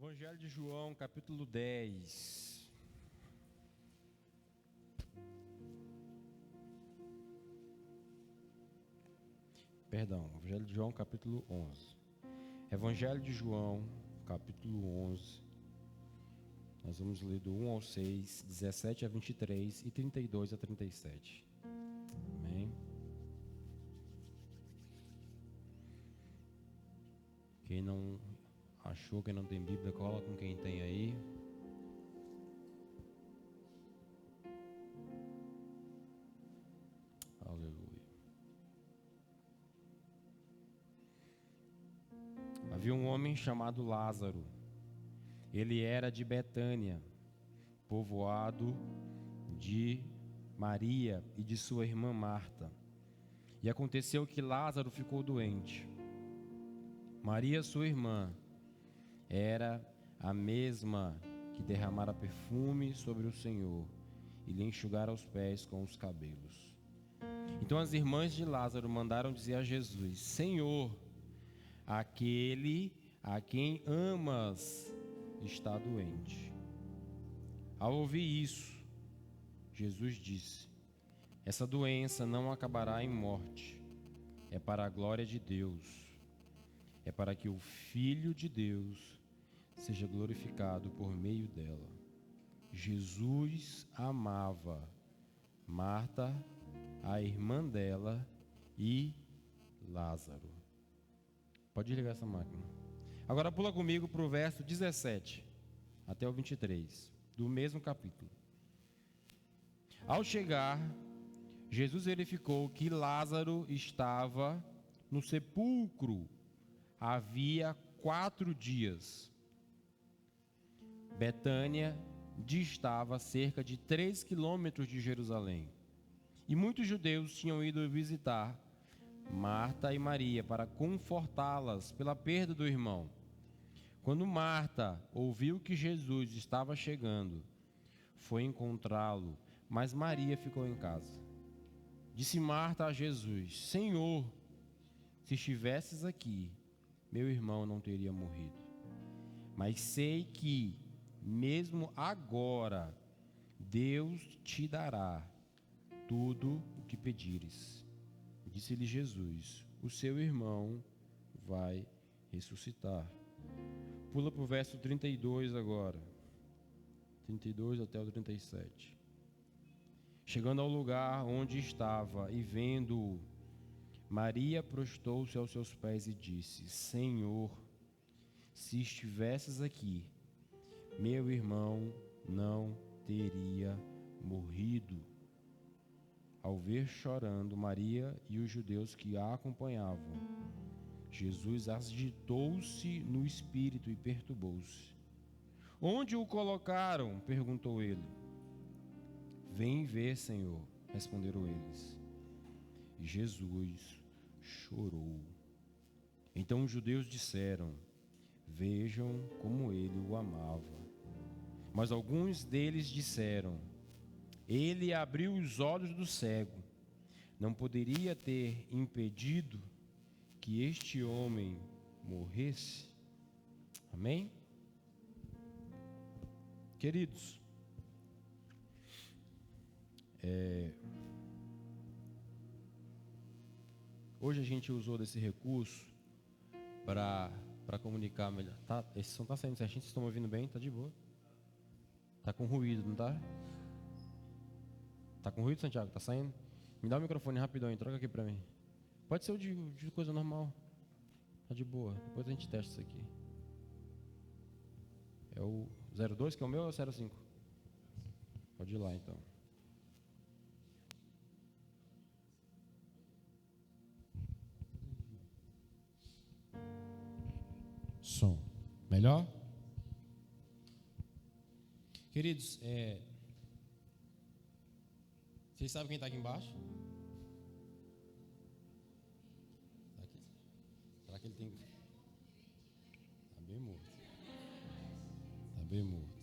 Evangelho de João, capítulo 10. Perdão, Evangelho de João, capítulo 11. Evangelho de João, capítulo 11. Nós vamos ler do 1 ao 6, 17 a 23 e 32 a 37. Amém? Quem não achou, quem não tem Bíblia, cola com quem tem aí. Aleluia. Havia um homem chamado Lázaro. Ele era de Betânia, povoado de Maria e de sua irmã Marta. E aconteceu que Lázaro ficou doente. Maria, sua irmã, era a mesma que derramara perfume sobre o Senhor e lhe enxugara os pés com os cabelos. Então as irmãs de Lázaro mandaram dizer a Jesus: Senhor, aquele a quem amas está doente. Ao ouvir isso, Jesus disse: essa doença não acabará em morte, é para a glória de Deus, é para que o Filho de Deus seja glorificado por meio dela. Jesus amava Marta, a irmã dela e Lázaro. Pode ligar essa máquina. Agora pula comigo para o verso 17 até o 23 do mesmo capítulo. Ao chegar, Jesus verificou que Lázaro estava no sepulcro havia 4 dias. Betânia distava cerca de 3 quilômetros de Jerusalém. E muitos judeus tinham ido visitar Marta e Maria para confortá-las pela perda do irmão. Quando Marta ouviu que Jesus estava chegando, foi encontrá-lo, mas Maria ficou em casa. Disse Marta a Jesus: Senhor, se estivesses aqui, meu irmão não teria morrido. Mas sei que, mesmo agora, Deus te dará tudo o que pedires. Disse-lhe Jesus: o seu irmão vai ressuscitar. Pula para o verso 32 agora. 32 até o 37. Chegando ao lugar onde estava e vendo-o, Maria prostou-se aos seus pés e disse: Senhor, se estivesses aqui, meu irmão não teria morrido. Ao ver chorando Maria e os judeus que a acompanhavam, Jesus agitou-se no espírito e perturbou-se. Onde o colocaram? Perguntou ele. Vem ver, Senhor, responderam eles. E Jesus chorou. Então os judeus disseram: vejam como ele o amava. Mas alguns deles disseram: ele abriu os olhos do cego. Não poderia ter impedido que este homem morresse? Amém? Queridos, hoje a gente usou desse recurso para comunicar melhor. Tá, esse som está saindo certinho, vocês estão me ouvindo bem? Tá de boa? Tá com ruído, não tá? Tá com ruído, Santiago? Tá saindo? Me dá o microfone rapidão aí, troca aqui para mim. Pode ser o de coisa normal. Tá de boa, depois a gente testa isso aqui. É o 02 que é o meu ou é o 05? Pode ir lá então. Som. Melhor? Queridos, vocês sabem quem está aqui embaixo? Tá aqui. Será que ele tem... Está bem morto. Está bem morto.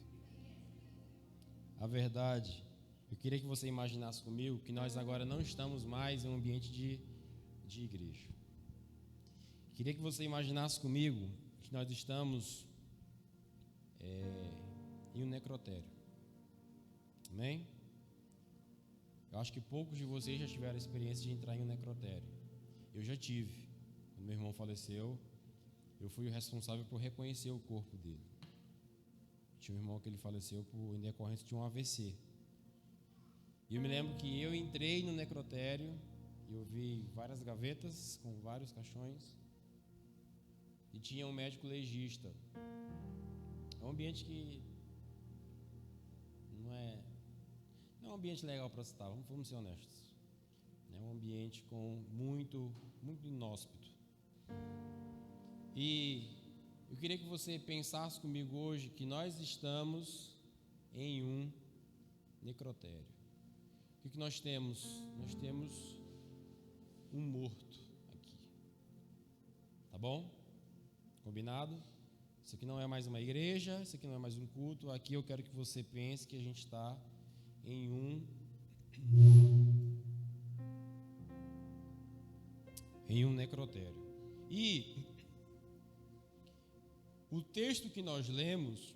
A verdade, eu queria que você imaginasse comigo que nós agora não estamos mais em um ambiente de igreja. Queria que você imaginasse comigo que nós estamos em um necrotério. Amém? Eu acho que poucos de vocês já tiveram a experiência de entrar em um necrotério. Eu já tive. Quando meu irmão faleceu, eu fui o responsável por reconhecer o corpo dele. Tinha um irmão que ele faleceu em decorrência de um AVC. E eu me lembro que eu entrei no necrotério e eu vi várias gavetas com vários caixões e tinha um médico legista. É um ambiente que não é um ambiente legal para estar, vamos ser honestos. É um ambiente muito inóspito. E eu queria que você pensasse comigo hoje que nós estamos em um necrotério. O que nós temos? Nós temos um morto aqui. Tá bom? Combinado? Isso aqui não é mais uma igreja, isso aqui não é mais um culto. Aqui eu quero que você pense que a gente está em um necrotério. E o texto que nós lemos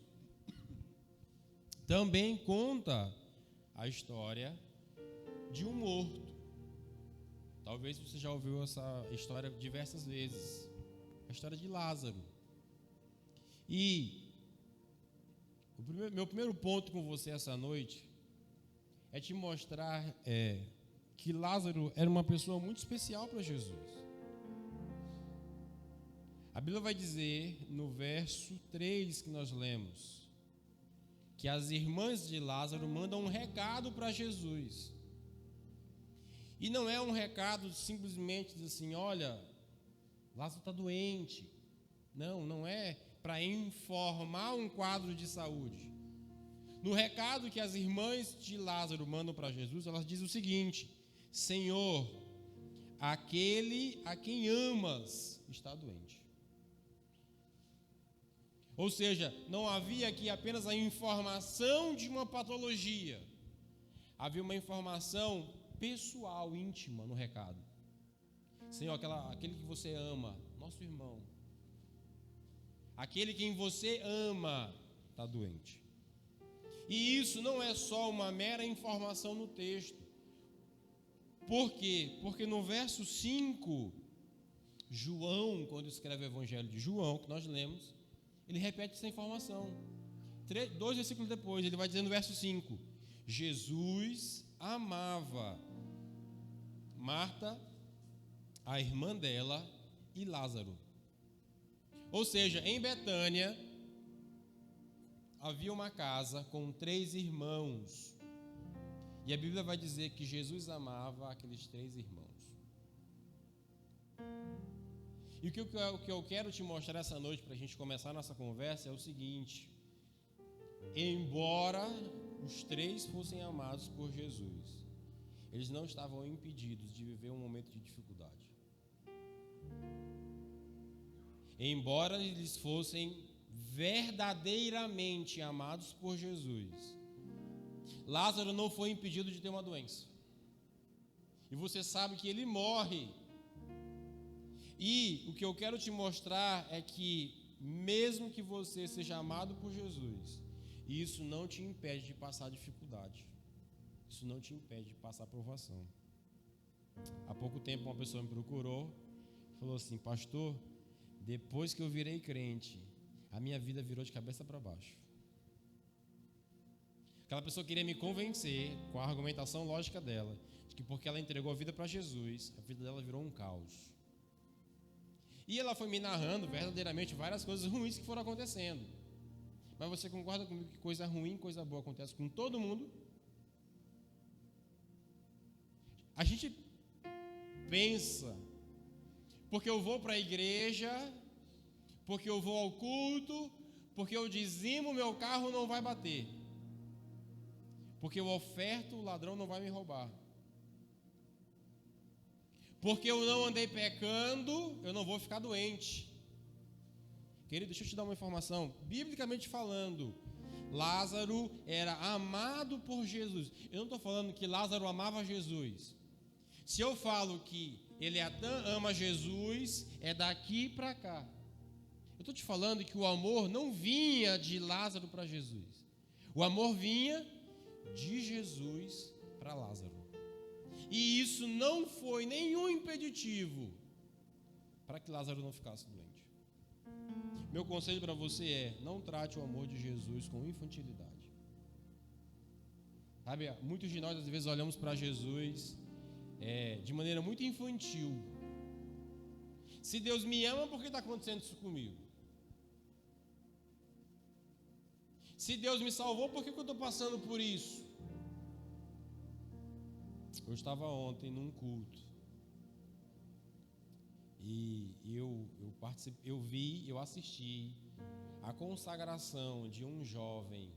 também conta a história de um morto. Talvez você já ouviu essa história diversas vezes. A história de Lázaro. E meu primeiro ponto com você essa noite é te mostrar que Lázaro era uma pessoa muito especial para Jesus. A Bíblia vai dizer no verso 3 que nós lemos que as irmãs de Lázaro mandam um recado para Jesus. E não é um recado simplesmente de assim, olha, Lázaro está doente. Não é para informar um quadro de saúde. No recado que as irmãs de Lázaro mandam para Jesus, elas dizem o seguinte: Senhor, aquele a quem amas está doente. Ou seja, não havia aqui apenas a informação de uma patologia, havia uma informação pessoal, íntima no recado. Senhor, aquele que você ama, nosso irmão, aquele quem você ama está doente. E isso não é só uma mera informação no texto. Por quê? Porque no verso 5, João, quando escreve o Evangelho de João, que nós lemos, ele repete essa informação. 2 versículos depois, ele vai dizer no verso 5: Jesus amava Marta, a irmã dela, e Lázaro. Ou seja, em Betânia havia uma casa com 3 irmãos. E a Bíblia vai dizer que Jesus amava aqueles 3 irmãos. E o que eu quero te mostrar essa noite, para a gente começar a nossa conversa, é o seguinte: embora os 3 fossem amados por Jesus, eles não estavam impedidos de viver um momento de dificuldade. Embora eles fossem verdadeiramente amados por Jesus, Lázaro não foi impedido de ter uma doença. E você sabe que ele morre. E o que eu quero te mostrar é que, mesmo que você seja amado por Jesus, isso não te impede de passar dificuldade. Isso não te impede de passar provação. Há pouco tempo uma pessoa me procurou e falou assim: pastor, depois que eu virei crente, a minha vida virou de cabeça para baixo. Aquela pessoa queria me convencer, com a argumentação lógica dela, de que porque ela entregou a vida para Jesus, a vida dela virou um caos. E ela foi me narrando verdadeiramente várias coisas ruins que foram acontecendo. Mas você concorda comigo que coisa ruim, coisa boa acontece com todo mundo? A gente pensa, porque eu vou para a igreja, porque eu vou ao culto, porque eu dizimo, meu carro não vai bater, porque eu oferto, o ladrão não vai me roubar, porque eu não andei pecando, eu não vou ficar doente. Querido, deixa eu te dar uma informação. Biblicamente falando, Lázaro era amado por Jesus. Eu não estou falando que Lázaro amava Jesus. Se eu falo que ele ama Jesus, é daqui para cá. Eu estou te falando que o amor não vinha de Lázaro para Jesus. O amor vinha de Jesus para Lázaro. E isso não foi nenhum impeditivo para que Lázaro não ficasse doente. Meu conselho para você é: não trate o amor de Jesus com infantilidade. Sabe, muitos de nós às vezes olhamos para Jesus de maneira muito infantil. Se Deus me ama, por que está acontecendo isso comigo? Se Deus me salvou, por que eu estou passando por isso? Eu estava ontem num culto e eu assisti a consagração de um jovem,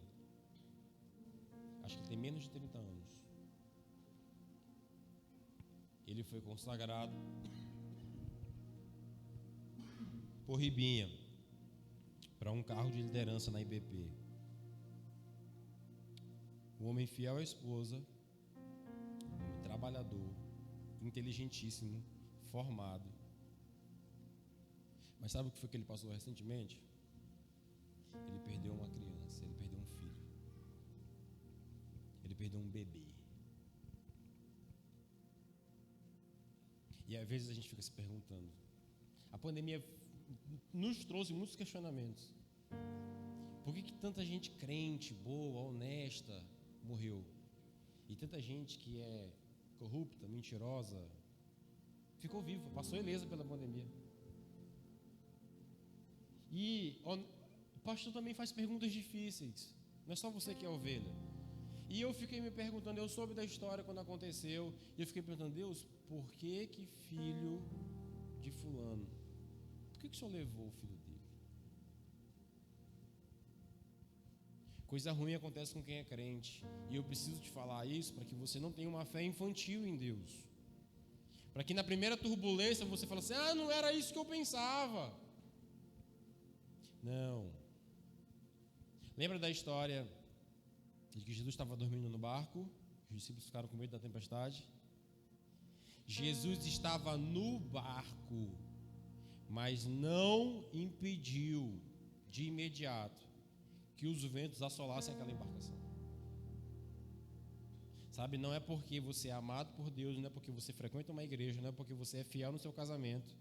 acho que tem menos de 30 anos. Ele foi consagrado por Ribinha para um cargo de liderança na IBP. Um homem fiel à esposa, um homem trabalhador, inteligentíssimo, formado. Mas sabe o que foi que ele passou recentemente? Ele perdeu uma criança, ele perdeu um filho, ele perdeu um bebê. E às vezes a gente fica se perguntando, a pandemia nos trouxe muitos questionamentos. Por que tanta gente crente, boa, honesta, morreu? E tanta gente que é corrupta, mentirosa, ficou viva, passou ilesa pela pandemia. E o pastor também faz perguntas difíceis. Não é só você que é ovelha. E eu fiquei me perguntando, eu soube da história quando aconteceu, e eu fiquei perguntando, Deus, por que filho de fulano? Por que o Senhor levou o filho dele? Coisa ruim acontece com quem é crente. E eu preciso te falar isso para que você não tenha uma fé infantil em Deus. Para que na primeira turbulência você fale assim, não era isso que eu pensava. Não. Lembra da história de que Jesus estava dormindo no barco? Os discípulos ficaram com medo da tempestade. Jesus estava no barco, mas não impediu de imediato que os ventos assolassem aquela embarcação. Sabe, não é porque você é amado por Deus, não é porque você frequenta uma igreja, não é porque você é fiel no seu casamento,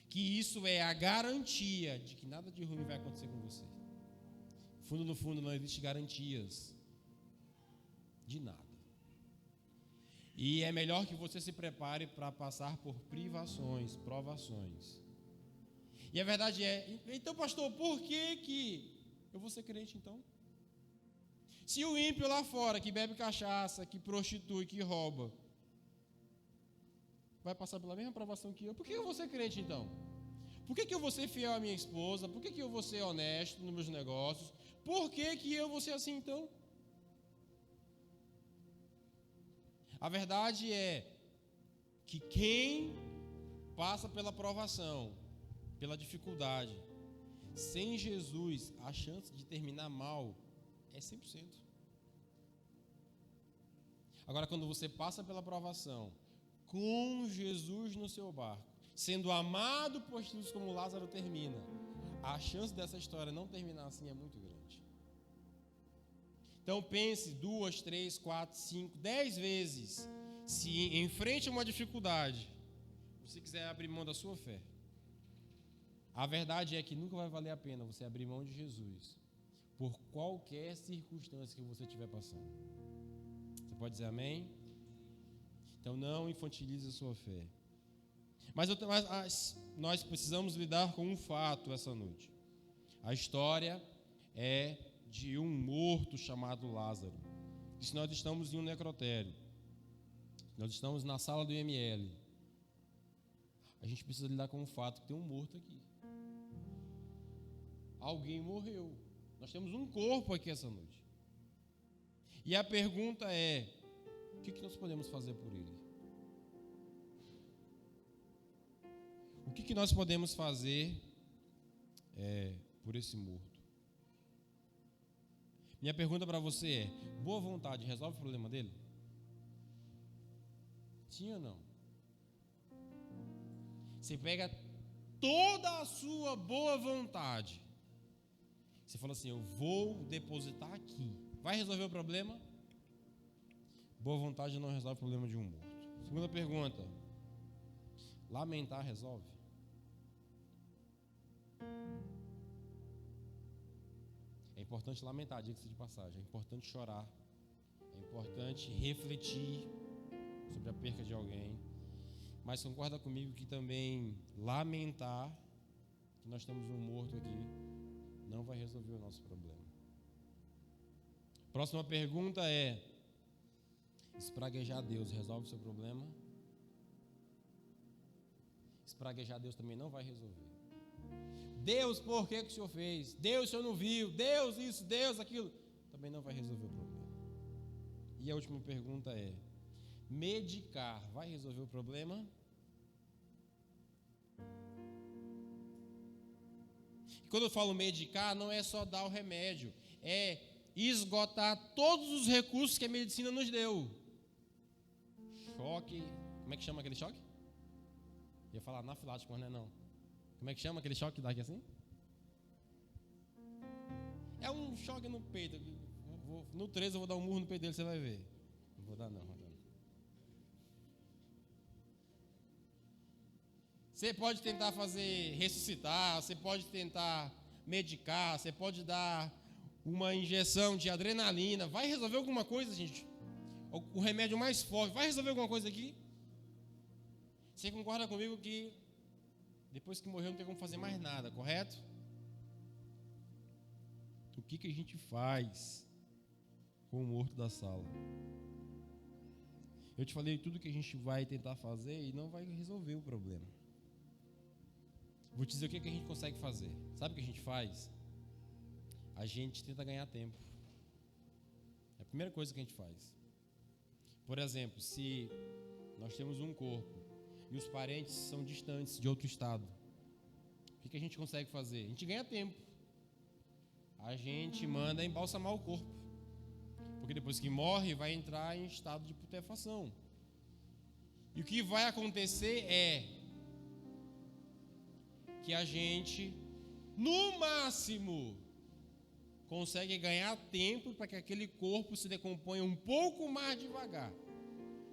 que isso é a garantia de que nada de ruim vai acontecer com você. No fundo, não existe garantias de nada. E é melhor que você se prepare para passar por privações, provações. E a verdade é, então pastor, por que eu vou ser crente então? Se o ímpio lá fora, que bebe cachaça, que prostitui, que rouba, vai passar pela mesma provação que eu, por que eu vou ser crente então? Por que eu vou ser fiel à minha esposa? Por que eu vou ser honesto nos meus negócios? Por que eu vou ser assim então? A verdade é que quem passa pela provação, pela dificuldade, sem Jesus, a chance de terminar mal é 100%. Agora, quando você passa pela provação, com Jesus no seu barco, sendo amado por Jesus como Lázaro termina, a chance dessa história não terminar assim é muito grande. Então pense 2, 3, 4, 5, 10 vezes, se em frente a uma dificuldade, você quiser abrir mão da sua fé. A verdade é que nunca vai valer a pena você abrir mão de Jesus, por qualquer circunstância que você estiver passando. Você pode dizer amém? Então não infantilize a sua fé. Mas nós precisamos lidar com um fato essa noite. A história é de um morto chamado Lázaro. E se nós estamos em um necrotério, nós estamos na sala do IML, a gente precisa lidar com o fato que tem um morto aqui. Alguém morreu. Nós temos um corpo aqui essa noite. E a pergunta é, o que nós podemos fazer por ele? O que nós podemos fazer por esse morto? Minha pergunta para você é, boa vontade resolve o problema dele? Sim ou não? Você pega toda a sua boa vontade, Você fala assim, eu vou depositar aqui. Vai resolver o problema? Boa vontade não resolve o problema de um morto. Segunda pergunta. Lamentar resolve? É importante lamentar, diga-se de passagem. É importante chorar. É importante refletir sobre a perca de alguém. Mas concorda comigo que também lamentar que nós temos um morto aqui não vai resolver o nosso problema. Próxima pergunta é: espraguejar Deus resolve o seu problema? Espraguejar Deus também não vai resolver. Deus, por que o Senhor fez? Deus, o Senhor não viu? Deus isso, Deus aquilo. Também não vai resolver o problema. E a última pergunta é: medicar vai resolver o problema? E quando eu falo medicar, não é só dar o remédio, é esgotar todos os recursos que a medicina nos deu. Choque, como é que chama aquele choque? Eu ia falar anafilático, mas não é não. Como é que chama aquele choque que dá aqui assim? É um choque no peito. No 13 eu vou dar um murro no peito dele, você vai ver. Não vou dar não. Você pode tentar ressuscitar, você pode tentar medicar, você pode dar uma injeção de adrenalina. Vai resolver alguma coisa, gente? O remédio mais forte, vai resolver alguma coisa aqui? Você concorda comigo que depois que morreu não tem como fazer mais nada, correto? O que a gente faz com o morto da sala? Eu te falei tudo que a gente vai tentar fazer e não vai resolver o problema. Vou te dizer o que a gente consegue fazer. Sabe o que a gente faz? A gente tenta ganhar tempo. É a primeira coisa que a gente faz. Por exemplo, se nós temos um corpo e os parentes são distantes de outro estado, o que a gente consegue fazer? A gente ganha tempo. A gente manda embalsamar o corpo, porque depois que morre vai entrar em estado de putrefação. E o que vai acontecer é que a gente, no máximo, consegue ganhar tempo para que aquele corpo se decomponha um pouco mais devagar,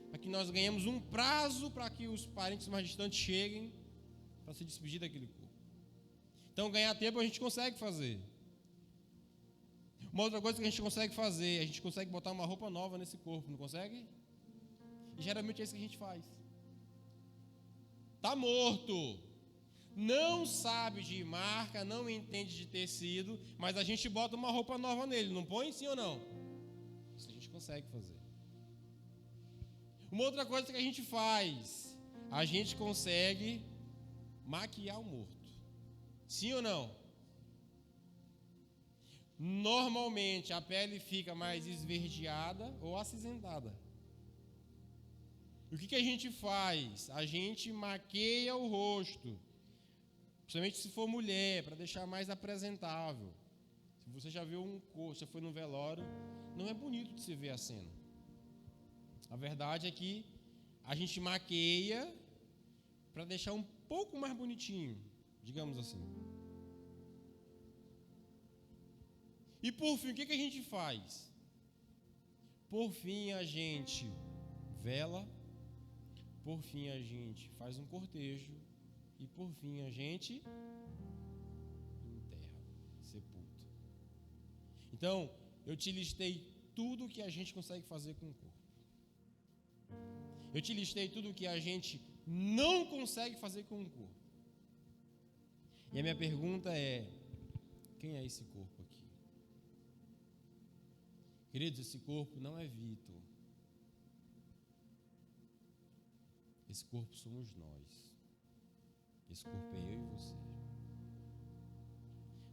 para que nós ganhemos um prazo para que os parentes mais distantes cheguem para se despedir daquele corpo. Então, ganhar tempo a gente consegue fazer. Uma outra coisa que a gente consegue fazer, a gente consegue botar uma roupa nova nesse corpo, não consegue? E geralmente é isso que a gente faz. Está morto, não sabe de marca, não entende de tecido, mas a gente bota uma roupa nova nele, não põe sim ou não? Isso a gente consegue fazer. Uma outra coisa que a gente faz, a gente consegue maquiar o morto. Sim ou não? Normalmente a pele fica mais esverdeada ou acinzentada. E o que a gente faz? A gente maqueia o rosto, principalmente se for mulher, para deixar mais apresentável. Se você já viu um corpo, se foi no velório, não é bonito de se ver a cena. A verdade é que a gente maqueia para deixar um pouco mais bonitinho, digamos assim. E por fim, o que a gente faz? Por fim, a gente vela, por fim, a gente faz um cortejo e por fim, a gente enterra, sepulta. Então, eu te listei tudo o que a gente consegue fazer com o corpo. Eu te listei tudo o que a gente não consegue fazer com o corpo. E a minha pergunta é: quem é esse corpo aqui? Queridos, esse corpo não é Vitor. Esse corpo somos nós. Esse corpo é eu e você.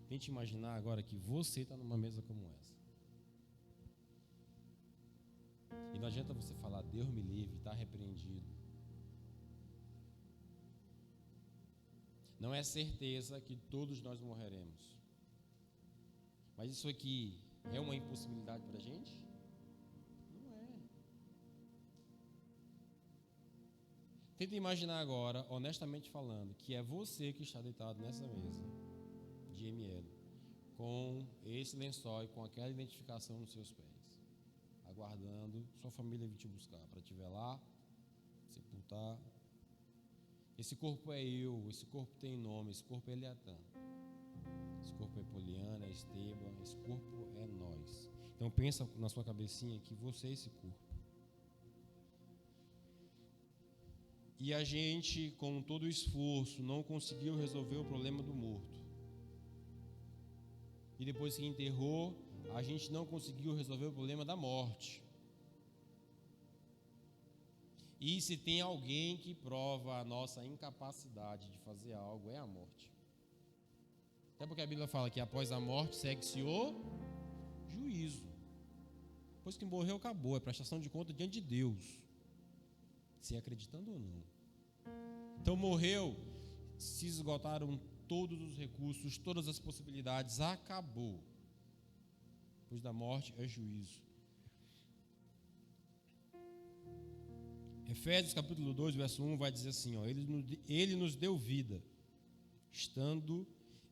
Tente imaginar agora que você está numa mesa como essa. E não adianta você falar, Deus me livre, está repreendido. Não é certeza que todos nós morreremos. Mas isso aqui é uma impossibilidade para a gente? Não é. Tenta imaginar agora, honestamente falando, que é você que está deitado nessa mesa de ML, com esse lençol e com aquela identificação nos seus pés, aguardando sua família vir te buscar para te velar, sepultar. Esse corpo é eu, esse corpo tem nome, esse corpo é Eliatã, esse corpo é Poliana, é Esteban, esse corpo é nós. Então pensa na sua cabecinha que você é esse corpo. E a gente, com todo o esforço, não conseguiu resolver o problema do morto. E depois que enterrou, a gente não conseguiu resolver o problema da morte. E se tem alguém que prova a nossa incapacidade de fazer algo, é a morte. Até porque a Bíblia fala que após a morte segue-se o juízo. Depois que morreu, acabou, é prestação de conta diante de Deus, se acreditando ou não. Então morreu, se esgotaram todos os recursos, todas as possibilidades, acabou. Depois da morte é juízo. Efésios capítulo 2, verso 1 vai dizer assim, ele nos deu vida,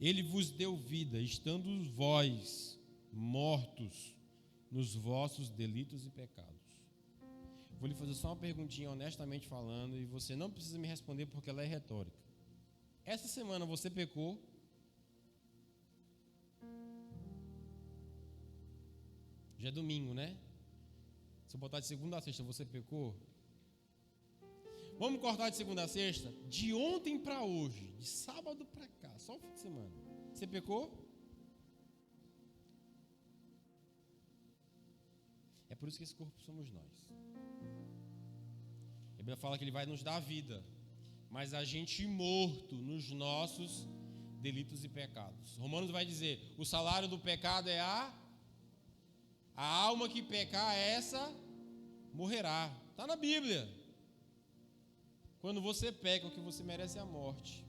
ele vos deu vida, estando vós mortos nos vossos delitos e pecados. Vou lhe fazer só uma perguntinha honestamente falando, e você não precisa me responder porque ela é retórica. Essa semana você pecou? Já é domingo, né? Se eu botar de segunda a sexta, você pecou? Vamos cortar de segunda a sexta? De ontem para hoje, de sábado para cá, só o fim de semana. Você pecou? É por isso que esse corpo somos nós. A Bíblia fala que ele vai nos dar vida, mas a gente morto nos nossos delitos e pecados. Romanos vai dizer, o salário do pecado é a alma que pecar, essa morrerá. Está na Bíblia. Quando você peca, o que você merece é a morte.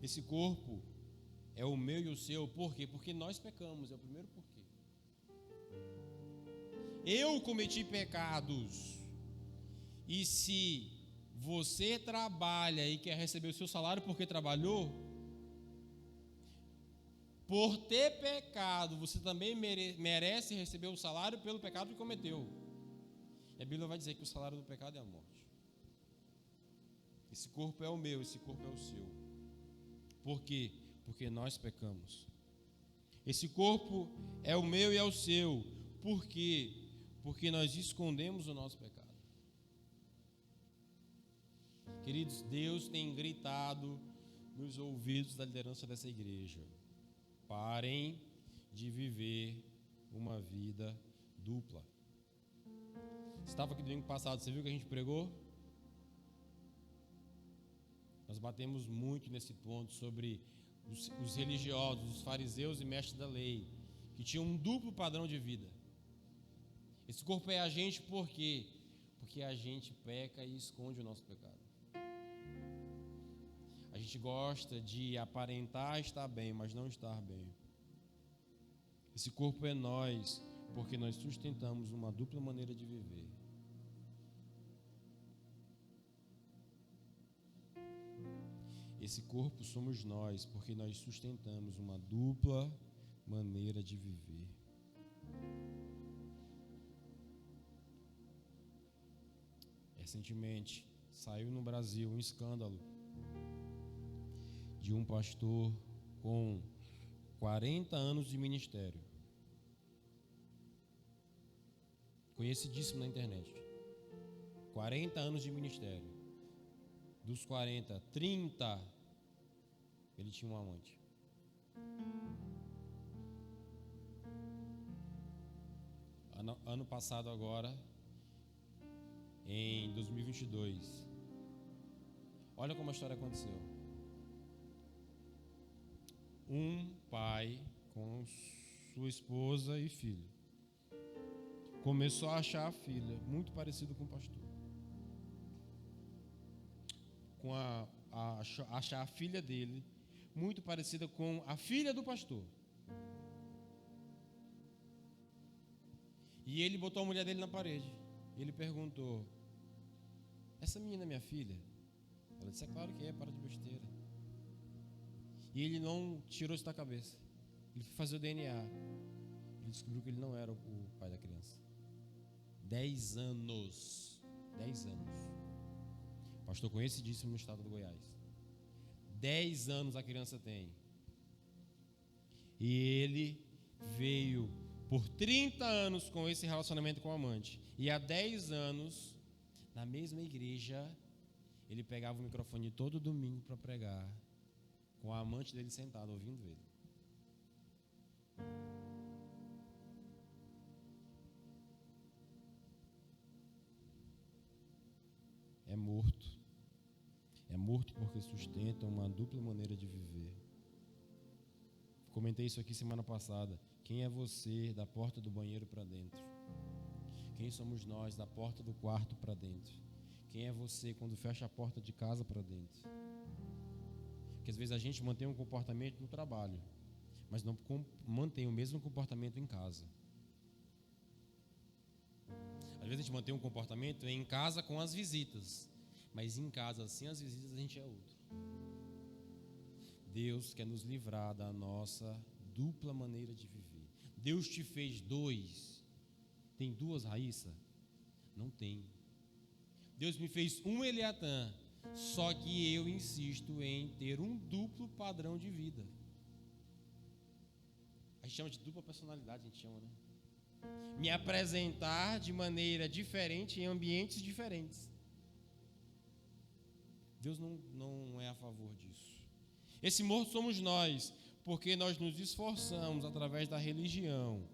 Esse corpo é o meu e o seu. Por quê? Porque nós pecamos, é o primeiro porquê. Eu cometi pecados. E se você trabalha e quer receber o seu salário porque trabalhou, por ter pecado, você também merece receber o salário pelo pecado que cometeu. E a Bíblia vai dizer que o salário do pecado é a morte. Esse corpo é o meu, esse corpo é o seu. Por quê? Porque nós pecamos. Esse corpo é o meu e é o seu. Por quê? Porque nós escondemos o nosso pecado. Queridos, Deus tem gritado nos ouvidos da liderança dessa igreja: parem de viver uma vida dupla. Você estava aqui domingo passado, você viu que a gente pregou? Nós batemos muito nesse ponto sobre os religiosos, os fariseus e mestres da lei, que tinham um duplo padrão de vida. Esse corpo é a gente por quê? Porque a gente peca e esconde o nosso pecado. A gente gosta de aparentar estar bem, mas não estar bem. Esse corpo é nós, porque nós sustentamos uma dupla maneira de viver. Esse corpo somos nós, porque nós sustentamos uma dupla maneira de viver. Recentemente, saiu no Brasil um escândalo de um pastor com 40 anos de ministério, conhecidíssimo na internet. 40 anos de ministério. Dos 40, 30, ele tinha um amante. Ano passado agora, em 2022, olha como a história aconteceu. Um pai com sua esposa e filho começou a achar a filha muito parecida com o pastor, achar a filha dele muito parecida com a filha do pastor. E ele botou a mulher dele na parede. Ele perguntou: essa menina é minha filha? Ela disse: é claro que é, para de besteira. E ele não tirou isso da cabeça. Ele foi fazer o DNA. Ele descobriu que ele não era o pai da criança. 10 anos. 10 anos. Pastor conhecidíssimo no estado do Goiás. 10 anos a criança tem. E ele veio por 30 anos com esse relacionamento com a amante. E há 10 anos, na mesma igreja, ele pegava o microfone todo domingo para pregar, com a amante dele sentada, ouvindo ele. É morto. É morto porque sustenta uma dupla maneira de viver. Comentei isso aqui semana passada. Quem é você da porta do banheiro para dentro? Quem somos nós da porta do quarto para dentro? Quem é você quando fecha a porta de casa para dentro? Porque às vezes a gente mantém um comportamento no trabalho, mas não mantém o mesmo comportamento em casa. Às vezes a gente mantém um comportamento em casa com as visitas, mas em casa, sem as visitas, a gente é outro. Deus quer nos livrar da nossa dupla maneira de viver. Deus te fez dois. Tem duas, Raíssa? Não tem. Deus me fez um Eliatã, só que eu insisto em ter um duplo padrão de vida. A gente chama de dupla personalidade, a gente chama, né? Me apresentar de maneira diferente em ambientes diferentes. Deus não é a favor disso. Esse morto somos nós, porque nós nos esforçamos através da religião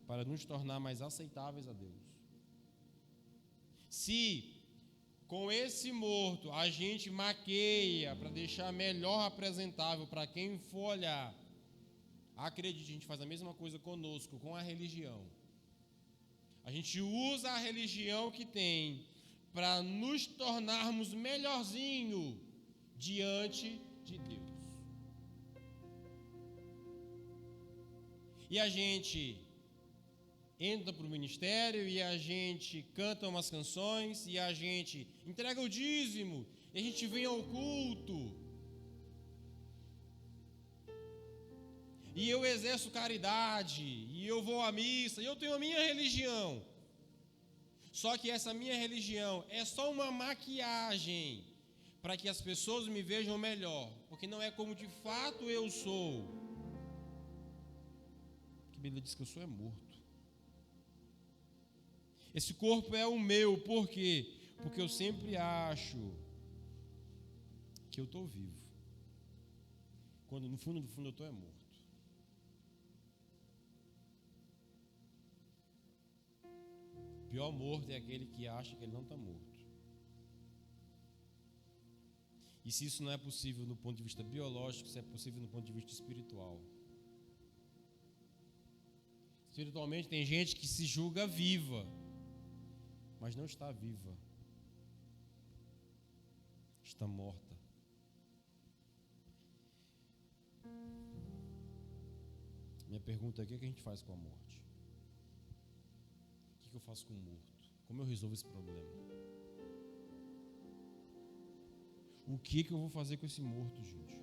para nos tornar mais aceitáveis a Deus. Se com esse morto a gente maqueia para deixar melhor apresentável para quem for olhar, acredite, a gente faz a mesma coisa conosco, com a religião. A gente usa a religião que tem para nos tornarmos melhorzinho diante de Deus. E a gente entra para o ministério, e a gente canta umas canções, e a gente entrega o dízimo, e a gente vem ao culto, e eu exerço caridade, e eu vou à missa, e eu tenho a minha religião. Só que essa minha religião é só uma maquiagem para que as pessoas me vejam melhor, porque não é como de fato eu sou. Porque a Bíblia diz que eu sou é morto. Esse corpo é o meu, por quê? Porque eu sempre acho que eu estou vivo, quando no fundo eu estou é morto. O pior morto é aquele que acha que ele não está morto. E se isso não é possível no ponto de vista biológico, isso é possível no ponto de vista espiritual. Espiritualmente tem gente que se julga viva, mas não está viva, está morta. Minha pergunta é: o que a gente faz com a morte? O que eu faço com o morto? Como eu resolvo esse problema? O que eu vou fazer com esse morto, gente?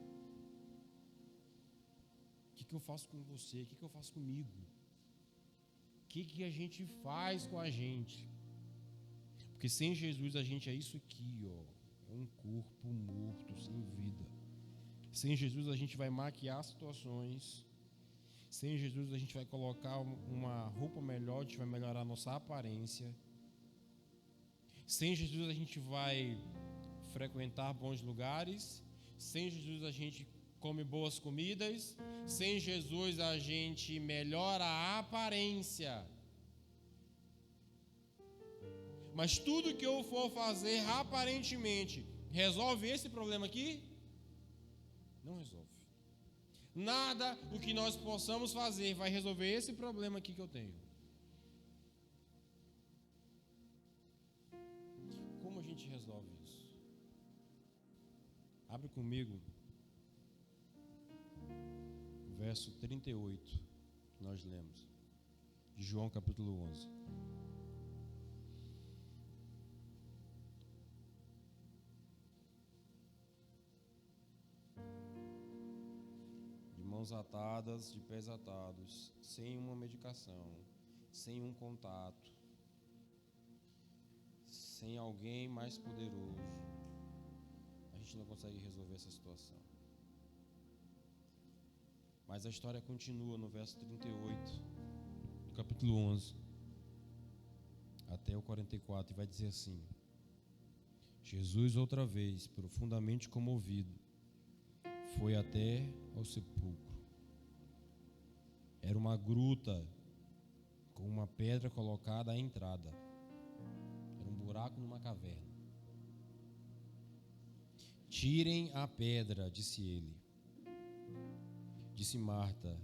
O que eu faço com você? O que eu faço comigo? O que a gente faz com a gente? Porque sem Jesus a gente é isso aqui, ó, é um corpo morto, sem vida. Sem Jesus a gente vai maquiar situações. Sem Jesus a gente vai colocar uma roupa melhor, a gente vai melhorar a nossa aparência. Sem Jesus a gente vai frequentar bons lugares. Sem Jesus a gente come boas comidas. Sem Jesus a gente melhora a aparência. Mas tudo que eu for fazer aparentemente resolve esse problema aqui? Não resolve. Nada o que nós possamos fazer vai resolver esse problema aqui que eu tenho. Como a gente resolve isso? Abre comigo o verso 38 que nós lemos, de João capítulo 11. mãos atadas, de pés atados, sem uma medicação, sem um contato, sem alguém mais poderoso, a gente não consegue resolver essa situação. Mas a história continua no verso 38 do capítulo 11 até o 44, e vai dizer assim: Jesus, outra vez, profundamente comovido, foi até ao sepulcro. Era uma gruta com uma pedra colocada à entrada. Era um buraco numa caverna. Tirem a pedra, disse ele. Disse Marta,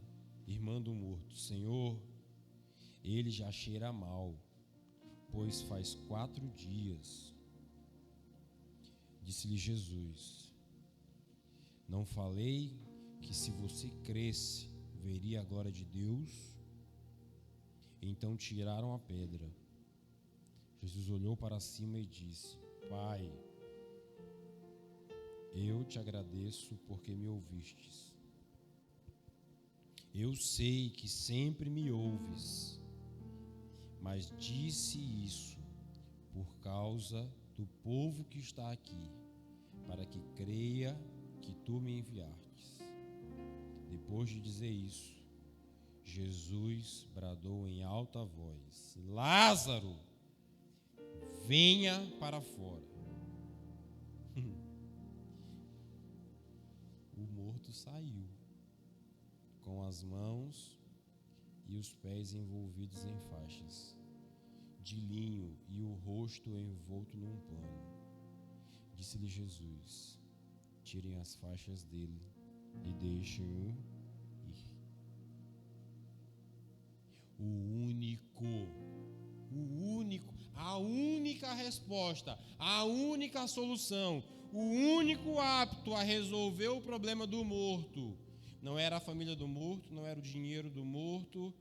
irmã do morto: Senhor, ele já cheira mal, pois faz 4 dias. Disse-lhe Jesus: não falei que se você cresce, veria a glória de Deus? Então tiraram a pedra. Jesus olhou para cima e disse: Pai, eu te agradeço porque me ouvistes. Eu sei que sempre me ouves, mas disse isso por causa do povo que está aqui, para que creia que tu me enviastes. Depois de dizer isso, Jesus bradou em alta voz: Lázaro, venha para fora. O morto saiu, com as mãos e os pés envolvidos em faixas de linho e o rosto envolto num pano. Disse-lhe Jesus: tirem as faixas dele e deixem-o ir. A única resposta, a única solução, o único apto a resolver o problema do morto, não era a família do morto, não era o dinheiro do morto,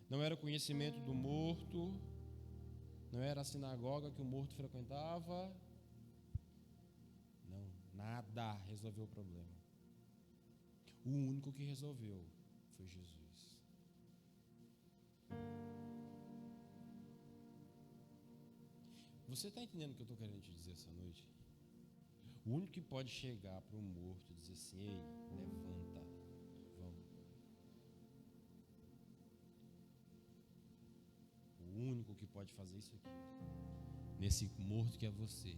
não era o conhecimento do morto, não era a sinagoga que o morto frequentava. Não, nada resolveu o problema. O único que resolveu foi Jesus. Você está entendendo o que eu estou querendo te dizer essa noite? O único que pode chegar para um morto e dizer assim: ei, levanta, vamos. O único que pode fazer isso aqui, nesse morto que é você,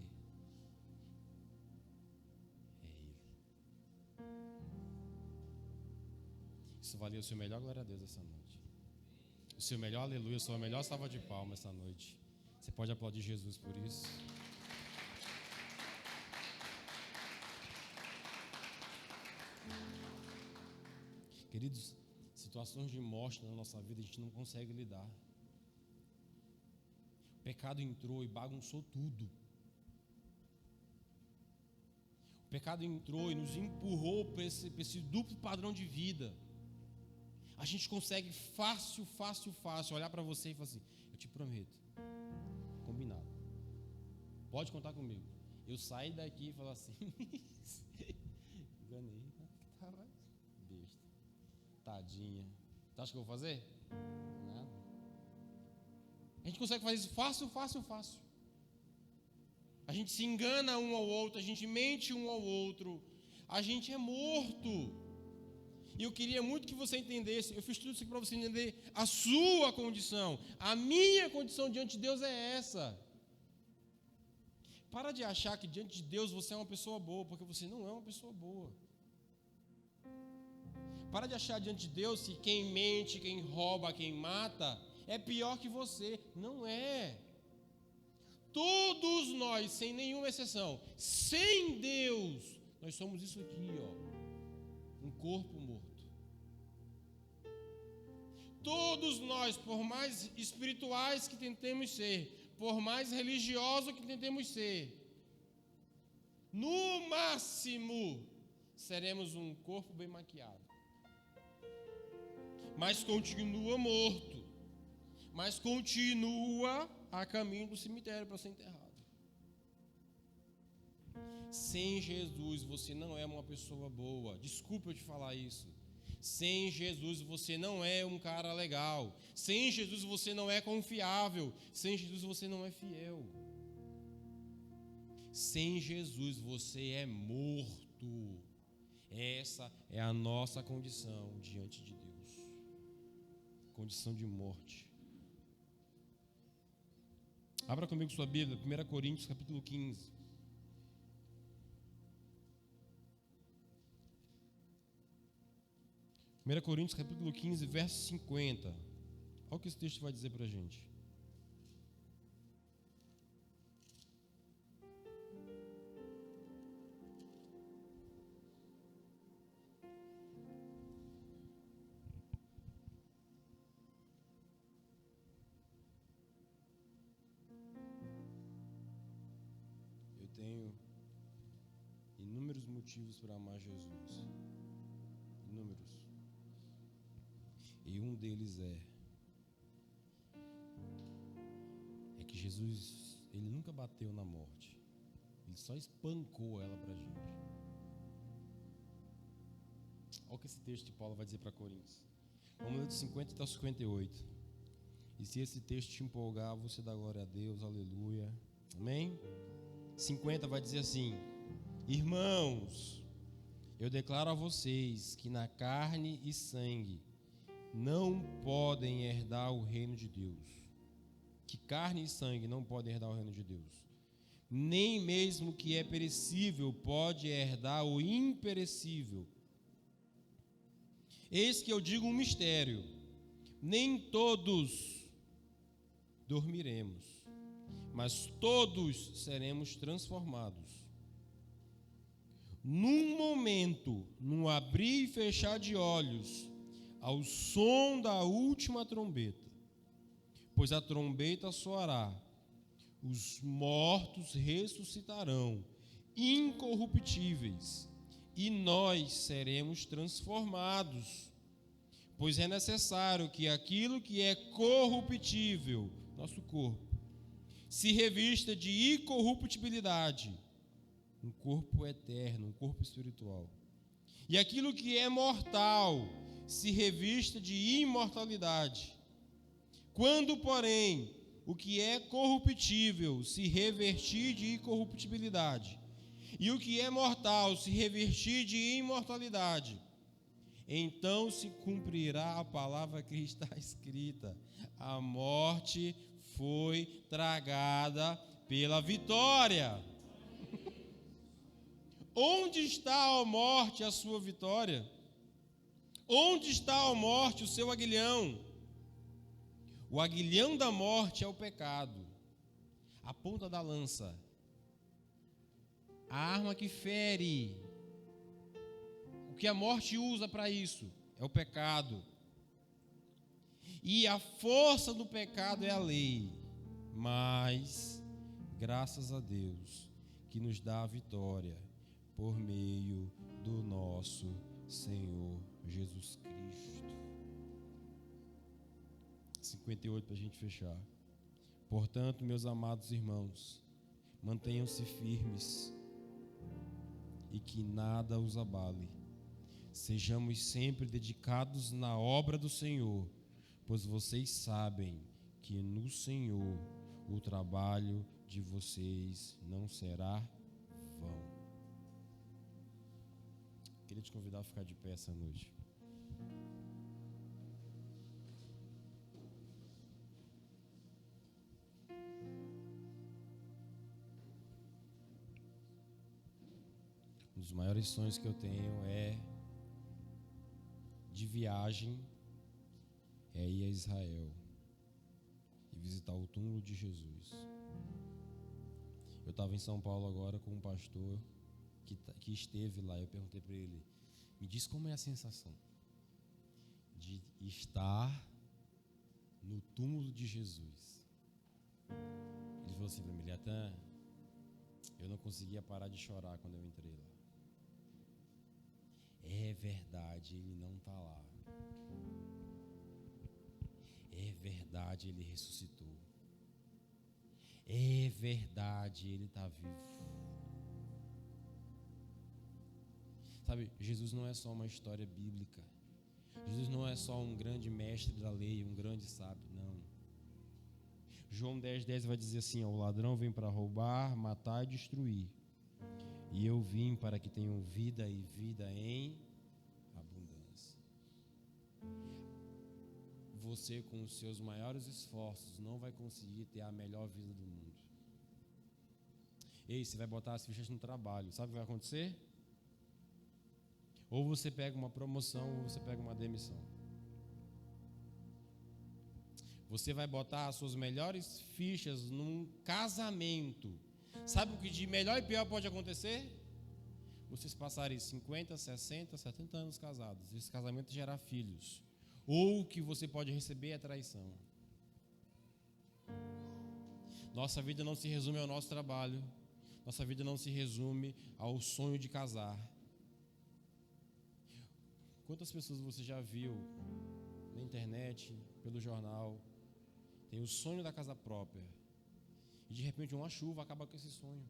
é Ele. Isso valeu o seu melhor glória a Deus essa noite. O seu melhor aleluia, a sua melhor salva de palmas essa noite. Você pode aplaudir Jesus por isso? Queridos, situações de morte na nossa vida a gente não consegue lidar. O pecado entrou e bagunçou tudo. O pecado entrou e nos empurrou para esse duplo padrão de vida. A gente consegue fácil olhar para você e falar assim: eu te prometo, combinado, pode contar comigo. Eu saio daqui e falo assim: enganei, estava besta, tadinha. Tu acha que eu vou fazer? Nada. A gente consegue fazer isso fácil. A gente se engana um ao outro, a gente mente um ao outro, a gente é morto. E eu queria muito que você entendesse, eu fiz tudo isso para você entender a sua condição. A minha condição diante de Deus é essa. Para de achar que diante de Deus você é uma pessoa boa, porque você não é uma pessoa boa. Para de achar diante de Deus que quem mente, quem rouba, quem mata é pior que você. Não é. Todos nós, sem nenhuma exceção, sem Deus, nós somos isso aqui, ó, um corpo morto. Todos nós, por mais espirituais que tentemos ser, por mais religiosos que tentemos ser, no máximo seremos um corpo bem maquiado, mas continua morto, mas continua a caminho do cemitério para ser enterrado. Sem Jesus você não é uma pessoa boa. Desculpa eu te falar isso. Sem Jesus você não é um cara legal. Sem Jesus você não é confiável. Sem Jesus você não é fiel. Sem Jesus você é morto. Essa é a nossa condição diante de Deus. Condição de morte. Abra comigo sua Bíblia, 1 Coríntios capítulo 15. 1 Coríntios capítulo 15, verso 50. Olha o que esse texto vai dizer para a gente. Eu tenho inúmeros motivos para amar Jesus. Inúmeros. E um deles é que Jesus, ele nunca bateu na morte. Ele só espancou ela para a gente. Olha o que esse texto de Paulo vai dizer para Coríntios. Vamos ler de 50 até 58. E se esse texto te empolgar, você dá glória a Deus, aleluia. Amém? 50 vai dizer assim: irmãos, eu declaro a vocês que na carne e sangue não podem herdar o reino de Deus. Que carne e sangue não podem herdar o reino de Deus. Nem mesmo o que é perecível pode herdar o imperecível. Eis que eu digo um mistério: nem todos dormiremos, mas todos seremos transformados. Num momento, num abrir e fechar de olhos, ao som da última trombeta. Pois a trombeta soará, os mortos ressuscitarão, incorruptíveis, e nós seremos transformados. Pois é necessário que aquilo que é corruptível, nosso corpo, se revista de incorruptibilidade, um corpo eterno, um corpo espiritual. E aquilo que é mortal se revista de imortalidade. Quando, porém, o que é corruptível se revestir de incorruptibilidade, e o que é mortal se revestir de imortalidade, então se cumprirá a palavra que está escrita: a morte foi tragada pela vitória. Onde está, ó morte, a sua vitória? Onde está, ó morte, o seu aguilhão? O aguilhão da morte é o pecado, a ponta da lança, a arma que fere. O que a morte usa para isso é o pecado. E a força do pecado é a lei. Mas, graças a Deus, que nos dá a vitória por meio do nosso Senhor Jesus Cristo. 58 para a gente fechar. Portanto, meus amados irmãos, mantenham-se firmes e que nada os abale. Sejamos sempre dedicados na obra do Senhor, pois vocês sabem que no Senhor o trabalho de vocês não será vão. Queria te convidar a ficar de pé essa noite. Um dos maiores sonhos que eu tenho de viagem é ir a Israel e visitar o túmulo de Jesus. Eu estava em São Paulo agora com um pastor que esteve lá. Eu perguntei para ele: me diz como é a sensação de estar no túmulo de Jesus. Ele falou assim para mim: Liatan, eu não conseguia parar de chorar quando eu entrei lá. É verdade, ele não está lá. É verdade, ele ressuscitou. É verdade, ele está vivo. Sabe, Jesus não é só uma história bíblica. Jesus não é só um grande mestre da lei, um grande sábio, não. João 10,10 vai dizer assim: o ladrão vem para roubar, matar e destruir. E eu vim para que tenham vida e vida em abundância. Você, com os seus maiores esforços, não vai conseguir ter a melhor vida do mundo. Ei, você vai botar as fichas no trabalho, sabe o que vai acontecer? Ou você pega uma promoção, ou você pega uma demissão. Você vai botar as suas melhores fichas num casamento. Sabe o que de melhor e pior pode acontecer? Vocês passarem 50, 60, 70 anos casados. Esse casamento gerar filhos. Ou o que você pode receber é traição. Nossa vida não se resume ao nosso trabalho. Nossa vida não se resume ao sonho de casar. Quantas pessoas você já viu na internet, pelo jornal, tem o sonho da casa própria, e de repente uma chuva acaba com esse sonho.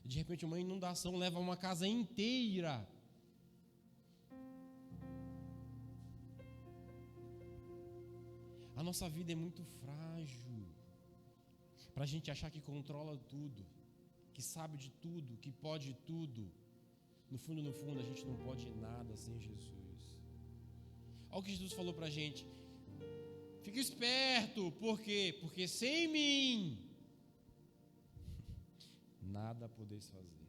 E de repente uma inundação leva uma casa inteira. A nossa vida é muito frágil para a gente achar que controla tudo, que sabe de tudo, que pode tudo. No fundo, a gente não pode nada sem Jesus. Olha o que Jesus falou para a gente: fica esperto, por quê? Porque sem mim nada podeis fazer.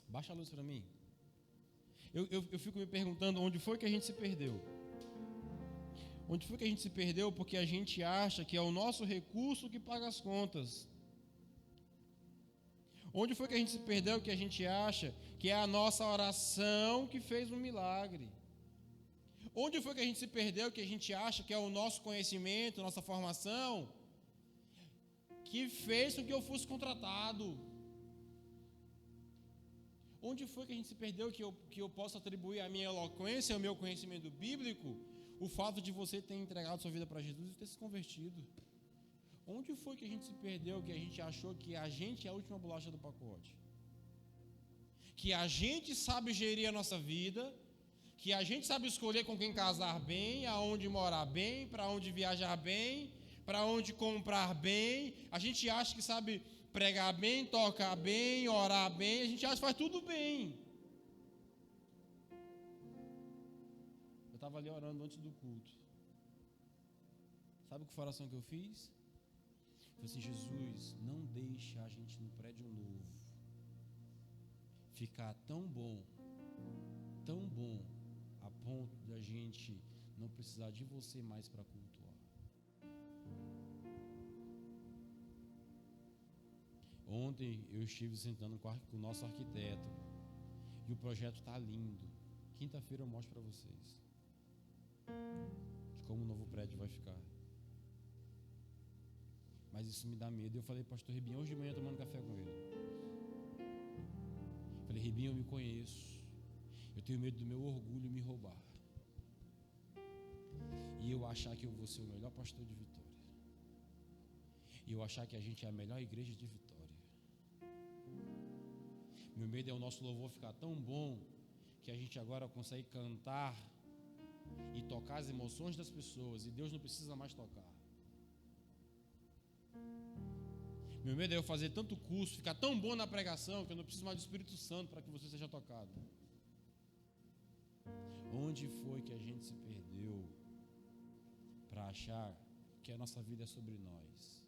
Baixa a luz para mim. Eu fico me perguntando onde foi que a gente se perdeu. Onde foi que a gente se perdeu porque a gente acha que é o nosso recurso que paga as contas. Onde foi que a gente se perdeu que a gente acha que é a nossa oração que fez um milagre? Onde foi que a gente se perdeu que a gente acha que é o nosso conhecimento, nossa formação, que fez com que eu fosse contratado? Onde foi que a gente se perdeu que eu posso atribuir a minha eloquência, ao meu conhecimento bíblico, o fato de você ter entregado sua vida para Jesus e ter se convertido? Onde foi que a gente se perdeu, que a gente achou que a gente é a última bolacha do pacote? Que a gente sabe gerir a nossa vida, que a gente sabe escolher com quem casar bem, aonde morar bem, para onde viajar bem, para onde comprar bem. A gente acha que sabe pregar bem, tocar bem, orar bem, a gente acha que faz tudo bem. Eu estava ali orando antes do culto. Sabe que oração que eu fiz? Eu falei assim: Jesus, não deixa a gente no prédio novo ficar tão bom, a ponto de a gente não precisar de você mais para cultuar. Ontem eu estive sentando com o nosso arquiteto e o projeto está lindo. Quinta-feira eu mostro para vocês de como o novo prédio vai ficar. Mas isso me dá medo. Eu falei: pastor Ribinho, hoje de manhã tomando café com ele. Falei: Ribinho, eu me conheço. Eu tenho medo do meu orgulho me roubar. E eu achar que eu vou ser o melhor pastor de Vitória. E eu achar que a gente é a melhor igreja de Vitória. Meu medo é o nosso louvor ficar tão bom que a gente agora consegue cantar e tocar as emoções das pessoas e Deus não precisa mais tocar. Meu medo é eu fazer tanto curso, ficar tão bom na pregação, que eu não preciso mais do Espírito Santo para que você seja tocado. Onde foi que a gente se perdeu para achar que a nossa vida é sobre nós?